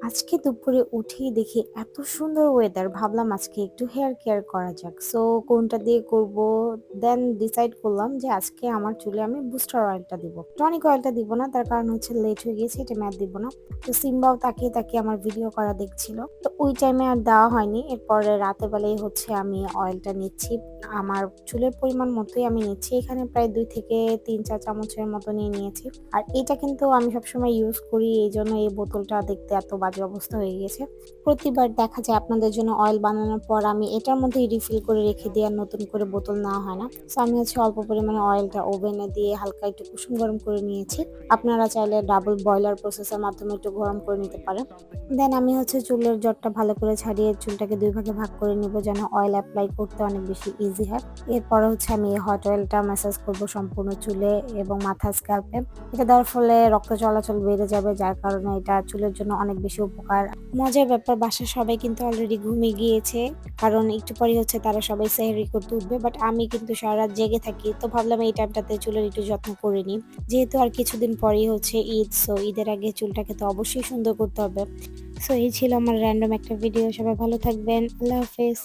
আজকে দুপুরে উঠেই দেখি এত সুন্দর ওয়েদার, ভাবলাম আজকে একটু হেয়ার কেয়ার করা যাক। সো কোনটা দিয়ে করব, দেন ডিসাইড করলাম যে আজকে আমার চুলে আমি বুস্টার অয়েলটা দিব। টনিক অয়েলটা দিব না, তার কারণ হচ্ছে লেট হয়ে গেছে, এটা ম্যাট দিব না। তো সিম্বাও তাকিয়ে তাকিয়ে আমার ভিডিও করা দেখছিল, তো ওই টাইমে আর দেওয়া হয়নি। এরপরে রাতে বেলায় হচ্ছে আমি অয়েলটা নিচ্ছি, আমার চুলের পরিমাণ মতোই আমি নিচ্ছি। এখানে প্রায় 2 থেকে 3 চা চামচের মতো নিয়ে নিয়েছি। আর এটা কিন্তু আমি সবসময় ইউজ করি, এই জন্য এই বোতলটা দেখতে এত বাজে অবস্থা হয়ে গেছে। প্রতিবার দেখা যায় আপনাদের জন্য অয়েল বানানোর পর আমি এটার মধ্যেই রিফিল করে রেখে দিই, আর নতুন করে বোতল নেওয়া হয় না। সো আমি হচ্ছে অল্প পরিমাণে অয়েলটা ওভেনে দিয়ে হালকা একটু কুসুম গরম করে নিয়েছি। আপনারা চাইলে ডাবল বয়লার প্রসেসের মাধ্যমে একটু গরম করে নিতে পারেন। দেন আমি হচ্ছে চুলের জটটা ভালো করে ছাড়িয়ে চুলটাকে 2 ভাগে ভাগ করে নিব, যেন অয়েল অ্যাপ্লাই করতে অনেক বেশি ইজি হয়। এরপরে হচ্ছে আমি এই হট অয়েলটা ম্যাসাজ করব সম্পূর্ণ চুলে এবং মাথা স্ক্যাল্পে। এটা দেওয়ার ফলে রক্ত চলাচল বেড়ে যাবে, যার কারণে এটা চুলের জন্য অনেক বেশি উপকার। মজার ব্যাপার, বাসার সবাই কিন্তু অলরেডি ঘুমিয়ে গিয়েছে, কারণ একটু পরে হচ্ছে তারা সবাই সেহরি করতে উঠবে। বাট আমি কিন্তু সারা রাত জেগে থাকি, তো ভাবলাম এই টাইমটাতে চুলের একটু যত্ন করে নিই। যেহেতু আর কিছুদিন পরেই হচ্ছে ঈদ, সো ঈদের আগে চুলটাকে তো অবশ্যই সুন্দর করতে হবে। সো এই ছিল আমার র্যান্ডম একটা ভিডিও। সবাই ভালো থাকবেন, আল্লাহ হাফেজ।